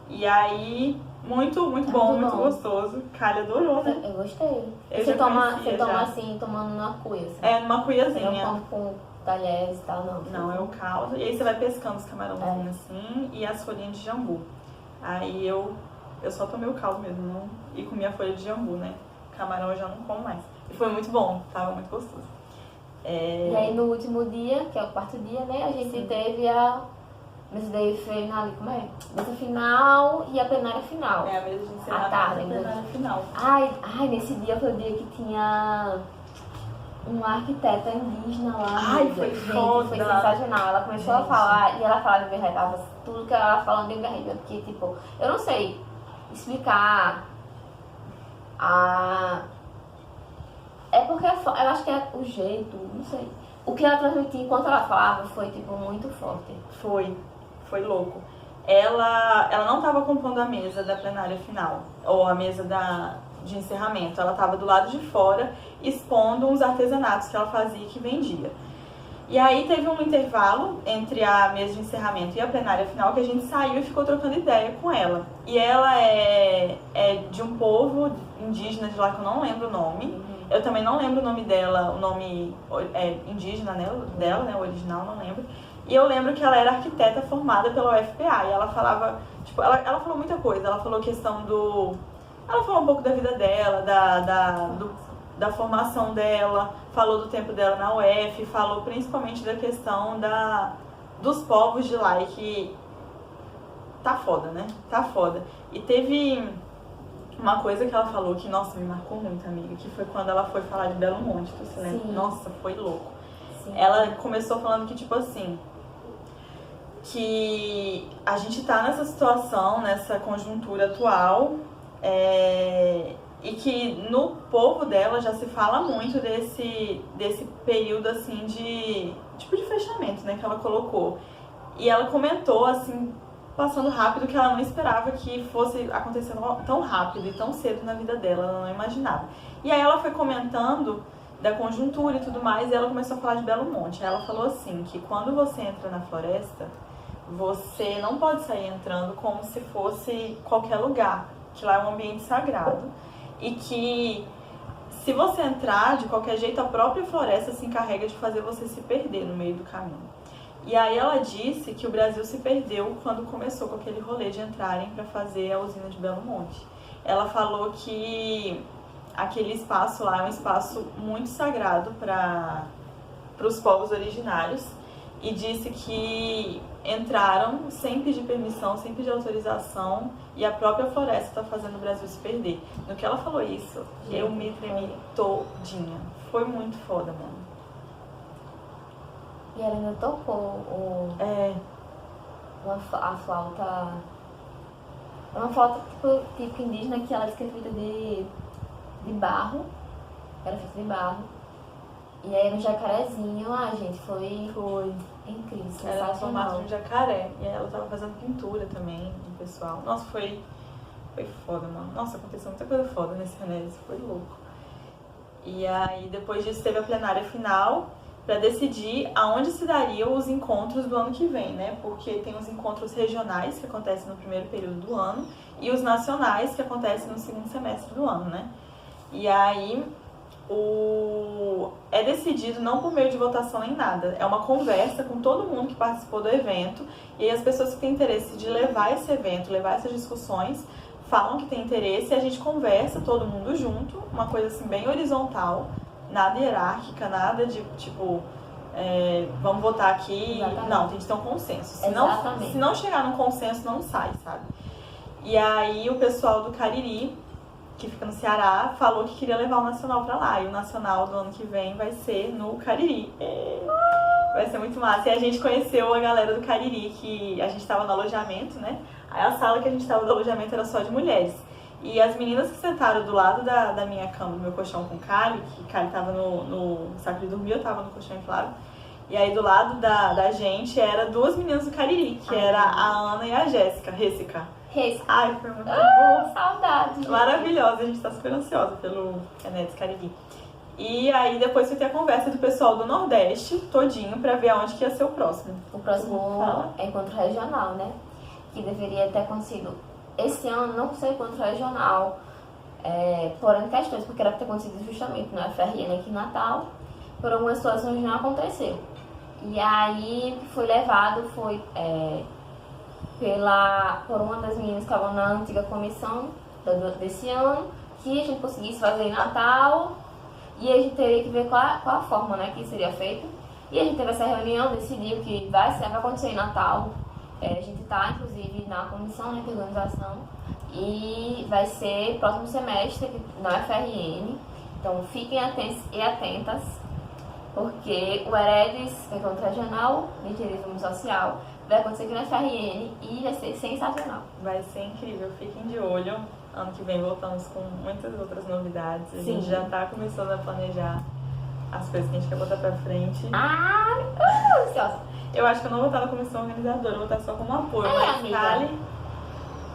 E aí, muito bom, muito gostoso. Calha adorou, né? Eu gostei. Eu você já toma conhecia assim, tomando numa cuia. Assim. Numa cuiazinha. Não com talheres e tal, não. Não, é o caldo. E aí você vai pescando os camarãozinhos assim e as folhinhas de jambu. Aí eu só tomei o caldo mesmo, e comi a folha de jambu, né? Camarão eu já não como mais. E foi muito bom, tava muito gostoso. E aí no último dia, que é o quarto dia, né, a gente teve a mesa mesa final e a plenária final. A mesa de encerramento tarde, e a plenária final. Ai, nesse dia foi o dia que tinha uma arquiteta indígena lá. Ai, foi foda. Foi sensacional. Ela começou a falar, e ela falava de berretava tudo que ela falando de berretava, porque, tipo, eu não sei explicar É porque eu acho que é o jeito, não sei. O que ela transmitia enquanto ela falava foi, tipo, muito forte. Foi louco. Ela não estava compondo a mesa da plenária final, ou a mesa de encerramento. Ela estava do lado de fora, expondo uns artesanatos que ela fazia e que vendia. E aí teve um intervalo entre a mesa de encerramento e a plenária final que a gente saiu e ficou trocando ideia com ela. E ela é de um povo indígena de lá que eu não lembro o nome. Eu também não lembro o nome dela, o nome indígena dela, né, o original, não lembro. E eu lembro que ela era arquiteta formada pela UFPA e ela falava, tipo, ela falou muita coisa. Ela falou questão ela falou um pouco da vida dela, da formação dela, falou do tempo dela na UF, falou principalmente da questão dos povos de lá e que tá foda, né? Tá foda. E teve uma coisa que ela falou que, nossa, me marcou muito, amiga, que foi quando ela foi falar de Belo Monte, tu se lembra? Sim. Nossa, foi louco. Sim. Ela começou falando que, tipo assim, que a gente tá nessa situação, nessa conjuntura atual, e que no povo dela já se fala muito desse período, assim, de fechamento, né, que ela colocou. E ela comentou, assim, passando rápido, que ela não esperava que fosse acontecer tão rápido e tão cedo na vida dela, ela não imaginava. E aí ela foi comentando da conjuntura e tudo mais, e ela começou a falar de Belo Monte. Ela falou assim, que quando você entra na floresta, você não pode sair entrando como se fosse qualquer lugar, que lá é um ambiente sagrado, e que se você entrar de qualquer jeito, a própria floresta se encarrega de fazer você se perder no meio do caminho. E aí ela disse que o Brasil se perdeu quando começou com aquele rolê de entrarem para fazer a usina de Belo Monte. Ela falou que aquele espaço lá é um espaço muito sagrado para os povos originários e disse que entraram sem pedir permissão, sem pedir autorização e a própria floresta está fazendo o Brasil se perder. No que ela falou isso, eu me tremi todinha. Foi muito foda, mano. E ela ainda tocou a flauta. É uma flauta tipo indígena que ela disse que é feita de barro. Era feita de barro. E aí no jacarezinho, gente, foi incrível, Era no formato sensacional. de um jacaré. E aí ela tava fazendo pintura também, no pessoal. Nossa, foi foda, mano. Nossa, aconteceu muita coisa foda nesse Renésis, foi louco. E aí depois disso teve a plenária final, para decidir aonde se dariam os encontros do ano que vem, né? Porque tem os encontros regionais, que acontecem no primeiro período do ano, e os nacionais, que acontecem no segundo semestre do ano, né? E aí, é decidido não por meio de votação nem nada, é uma conversa com todo mundo que participou do evento, e aí as pessoas que têm interesse de levar esse evento, levar essas discussões, falam que tem interesse, e a gente conversa todo mundo junto, uma coisa assim bem horizontal, nada hierárquica, nada de tipo, vamos votar aqui. Exatamente. Não, tem que ter um consenso. Exatamente. Se não chegar num consenso, não sai, sabe? E aí o pessoal do Cariri, que fica no Ceará, falou que queria levar o Nacional pra lá. E o Nacional do ano que vem vai ser no Cariri. Vai ser muito massa. E a gente conheceu a galera do Cariri, que a gente tava no alojamento, né? Aí a sala que a gente tava do alojamento era só de mulheres. E as meninas que sentaram do lado da minha cama, do meu colchão com o Kali, que o Kali tava no saco de dormir, eu tava no colchão inflável. E aí do lado da gente era duas meninas do Cariri, que era a Ana e a Jéssica. Ai, foi muito bom. Saudade, gente. Maravilhosa, a gente tá super ansiosa pelo Renésis Cariri. E aí depois foi ter a conversa do pessoal do Nordeste todinho pra ver aonde que ia ser o próximo. O próximo é encontro regional, né? Que deveria ter acontecido esse ano, não sei encontro regional, por N questões, porque era pra ter acontecido justamente no FRN aqui em Natal, por algumas situações não aconteceu. E aí o que foi levado foi por uma das meninas que estavam na antiga comissão desse ano, que a gente conseguisse fazer em Natal, e a gente teria que ver qual a forma, né, que seria feito. E a gente teve essa reunião, decidiu que vai acontecer em Natal. A gente está, inclusive, na comissão, né, de organização, e vai ser próximo semestre na UFRN. Então fiquem atentos e atentas, porque o Heredes, Encontro Regional de Turismo Social, vai acontecer aqui na FRN e vai ser sensacional. Vai ser incrível, fiquem de olho. Ano que vem voltamos com muitas outras novidades. A Sim. gente já tá começando a planejar as coisas que a gente quer botar pra frente. Ansiosa. Eu acho que eu não vou estar na comissão organizadora, eu vou estar só como apoio, mas amiga. Kali,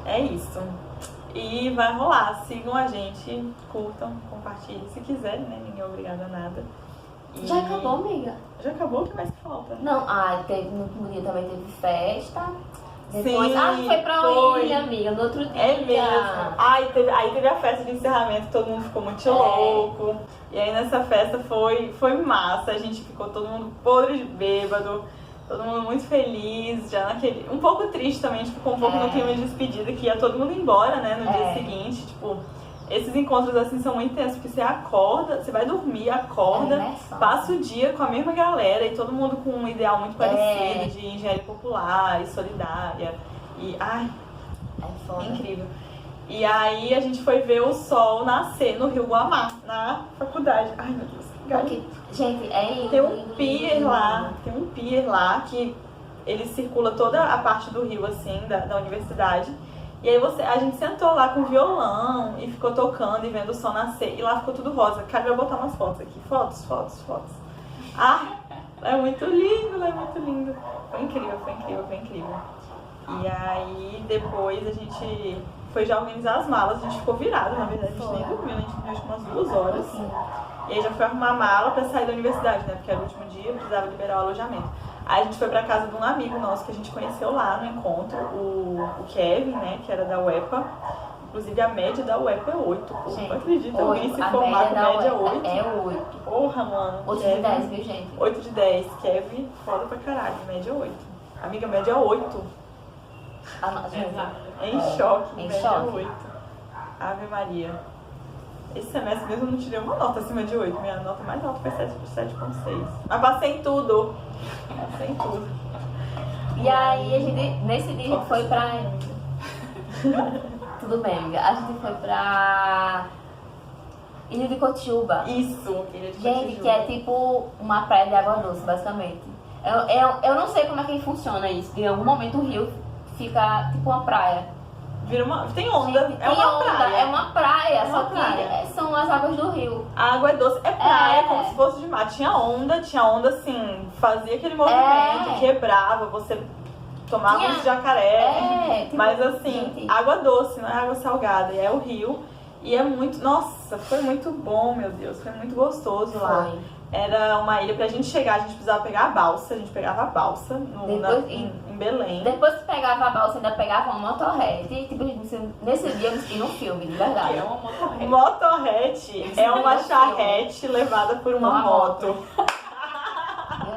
é isso. E vai rolar, sigam a gente, curtam, compartilhem se quiserem, né? Ninguém é obrigado a nada. E- Já acabou, amiga? Já acabou? O que mais que falta? Não, teve, no último dia também teve festa. Depois, Sim, foi pra foi. ilha, amiga, no outro dia. É mesmo. Aí teve a festa de encerramento, todo mundo ficou muito louco. E aí nessa festa foi massa, a gente ficou todo mundo podre de bêbado, todo mundo muito feliz, já naquele. Um pouco triste também, tipo, ficou um pouco no clima de despedida, que ia todo mundo embora, né, no dia seguinte, tipo. Esses encontros assim são muito intensos, porque você acorda, você vai dormir, acorda, passa o dia com a mesma galera e todo mundo com um ideal muito parecido de engenharia popular e solidária. E ai, É foda. incrível. E aí a gente foi ver o sol nascer no Rio Guamá, na faculdade. Ai meu Deus, que garoto. Porque, gente, é lindo. Tem um pier lá que ele circula toda a parte do rio assim, da universidade. E aí a gente sentou lá com violão e ficou tocando e vendo o sol nascer. E lá ficou tudo rosa. Cara, vai botar umas fotos aqui. Fotos. Ah, é muito lindo, é muito lindo. Foi incrível. E aí depois a gente foi já organizar as malas. A gente ficou virado, na verdade. A gente nem dormiu, a gente dormiu acho que umas 2 horas. E aí já foi arrumar a mala pra sair da universidade, né? Porque era o último dia, precisava liberar o alojamento. Aí a gente foi pra casa de um amigo nosso que a gente conheceu lá no encontro, o Kevin, né, que era da UEPA. Inclusive a média da UEPA é 8. Porra, Gente, não acredita, 8. alguém se A formar com média média da 8. É 8. Porra, mano. 8 de Kevin, 10, viu, gente? 8 de 10. Kevin, foda pra caralho, média 8. Amiga, média 8. Em choque, Em média choque. 8. Ave Maria. Esse semestre mesmo eu não tirei uma nota acima de 8. Minha nota mais alta foi 7,6. Mas passei em tudo. E aí, a gente, nesse dia, a gente foi pra... Tudo bem, amiga. A gente foi pra Ilha de Cotiúba. Isso, Ilha de Gente, Cotijuba. que é tipo uma praia de água doce, basicamente. Eu não sei como é que funciona isso. Em algum momento o rio fica tipo uma praia. Vira uma... Tem onda, Gente, é uma praia. É uma praia, É uma só praia. que são as águas do rio. A água é doce, é praia, É. como se fosse de mar. Tinha onda assim, fazia aquele movimento, quebrava, você tomava Tinha- um jacaré. tipo, Mas assim, gente. água doce, não é água salgada, e é o rio. E é muito, nossa, foi muito bom, meu Deus, foi muito gostoso lá. Foi. Era uma ilha, pra gente chegar, a gente precisava pegar a balsa, a gente pegava a balsa Depois- em Belém. Depois que pegava a balsa, ainda pegava uma motorrete. E, tipo, nesse dia eu me senti num filme, de verdade. É uma motorreta. Motorrete é uma Sim. charrete levada por uma Uma moto.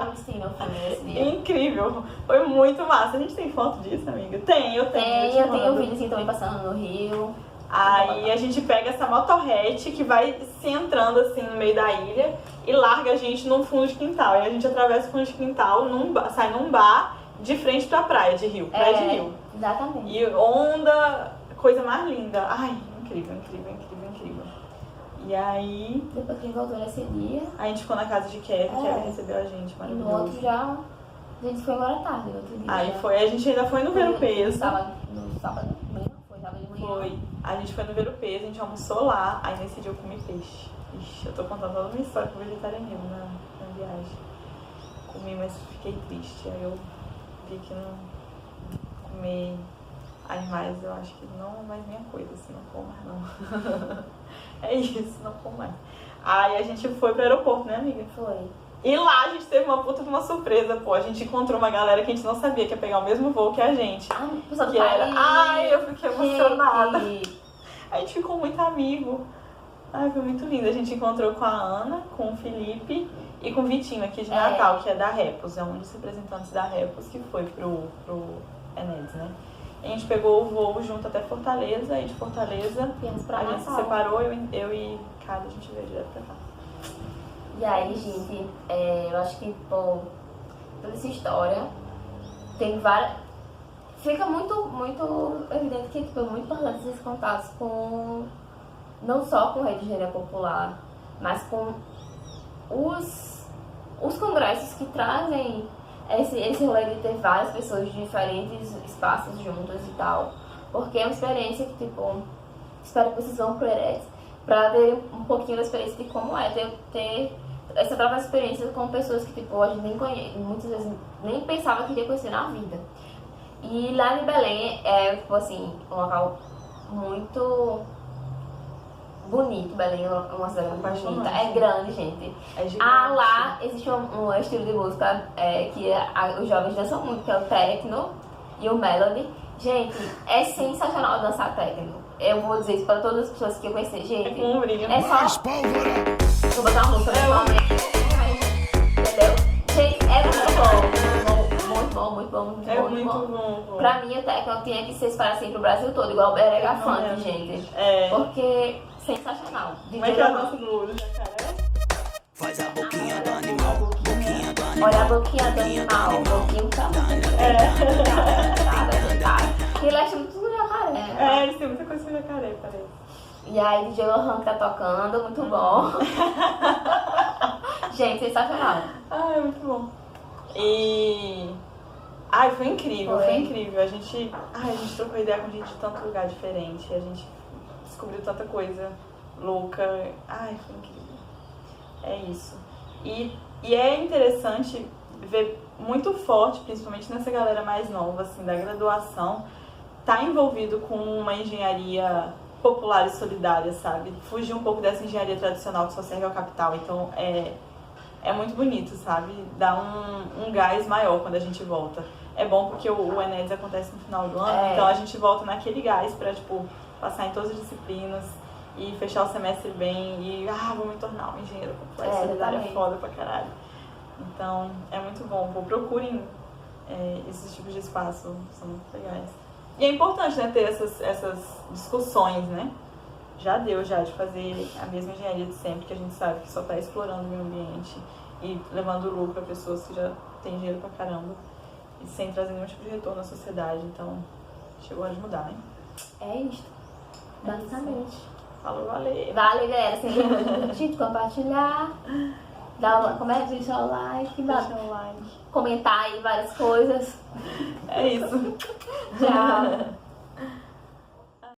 Eu me senti num filme nesse dia. Incrível, foi muito massa. A gente tem foto disso, amiga? Eu tenho. Eu tenho um vídeo assim também passando no rio. Aí a gente pega essa motorrete que vai se entrando assim no meio da ilha e larga a gente num fundo de quintal. E a gente atravessa o fundo de quintal, sai num bar de frente pra praia de rio, praia de rio. Exatamente. E onda, coisa mais linda. Ai, incrível. E aí Depois que a gente voltou nesse dia, a gente ficou na casa de Kevin, É. Kevin recebeu a gente, e no maravilhoso. outro já, a gente foi embora tarde, no outro dia. Aí já. foi, a gente ainda foi no Ver o Peso. No sábado, não foi sábado de manhã. Foi. A gente foi no Ver o Peso, a gente almoçou lá, aí nesse dia eu comi peixe. Ixi, eu tô contando toda a minha história com o vegetarianismo na viagem. Comi, mas fiquei triste. Aí eu vi que não comer animais, eu acho que não é mais minha coisa, assim, não como mais não. É isso, não como mais. Aí a gente foi pro aeroporto, né, amiga? Foi. E lá a gente teve uma puta de uma surpresa, pô. A gente encontrou uma galera que a gente não sabia que ia pegar o mesmo voo que a gente. Ah, pessoal do Que era. país. Ai, eu fiquei emocionada. Gente, A gente ficou muito amigo. Ai, foi muito lindo. A gente encontrou com a Ana, com o Felipe e com o Vitinho aqui de Natal, que é da Repos. É um dos representantes da Repos que foi pro Enedes, né? A gente pegou o voo junto até Fortaleza e de Fortaleza viemos pra a gente se Natal. separou, eu e Cada, a gente veio direto pra cá. E aí, gente, eu acho que, pô, toda essa história tem várias... Fica muito evidente que tipo, é muito importante esses contatos com... Não só com a Rede de Engenharia Popular, mas com os congressos que trazem esse rolê de ter várias pessoas de diferentes espaços juntas e tal. Porque é uma experiência que, tipo, espero que vocês vão pro ERES pra ter um pouquinho da experiência de como é ter essa troca de experiência com pessoas que, tipo, a gente nem conhece, muitas vezes nem pensava que iria conhecer na vida. E lá em Belém é, tipo assim, um local muito bonito. Belém é uma cidade muito bonita, é grande, gente. É gigante. Lá existe um estilo de música que os jovens dançam muito, que é o techno e o melody. Gente, é sensacional dançar techno. Eu vou dizer isso para todas as pessoas que eu conheci. Gente, com um brilho. é só... Vou botar uma música entendeu? Gente, é muito bom. Muito bom, muito bom, muito É bom. muito bom. Pra mim, o techno tinha que ser espalhado assim pro Brasil todo, igual o Berega Funk, gente. É. Porque, sensacional. Como é que é a dança do jacaré? Faz a boquinha do animal, boquinha do animal. Olha a boquinha do animal, boquinha tá que ele acha muito do jacaré. É, eles têm muita coisa com jacaré, parece. E aí, DJ Lohan que tá tocando, muito bom. Gente, sensacional. É muito bom. E... Ai, foi incrível, foi incrível. A gente trocou ideia com gente de tanto lugar diferente. A gente descobriu tanta coisa louca. Ai, foi incrível. É isso. E é interessante ver muito forte, principalmente nessa galera mais nova, assim, da graduação, tá envolvido com uma engenharia popular e solidária, sabe? Fugir um pouco dessa engenharia tradicional que só serve ao capital. Então, é muito bonito, sabe? Dá um gás maior quando a gente volta. É bom porque o Enéas acontece no final do ano, então a gente volta naquele gás pra, tipo, passar em todas as disciplinas e fechar o semestre bem e, vou me tornar um engenheiro popular e solidário, é foda pra caralho. Então, é muito bom. Procurem esses tipos de espaço, são muito legais. E é importante, né, ter essas discussões, né? Já deu de fazer a mesma engenharia de sempre, que a gente sabe que só tá explorando o meio ambiente e levando lucro a pessoas que já têm dinheiro pra caramba e sem trazer nenhum tipo de retorno à sociedade. Então, chegou a hora de mudar, né? É isso. Basicamente. Falou, valeu. Valeu, galera. Sempre curtir, compartilhar. Como é que diz? Deixa o like. Deixa o like. Comentar aí várias coisas. É isso. Tchau.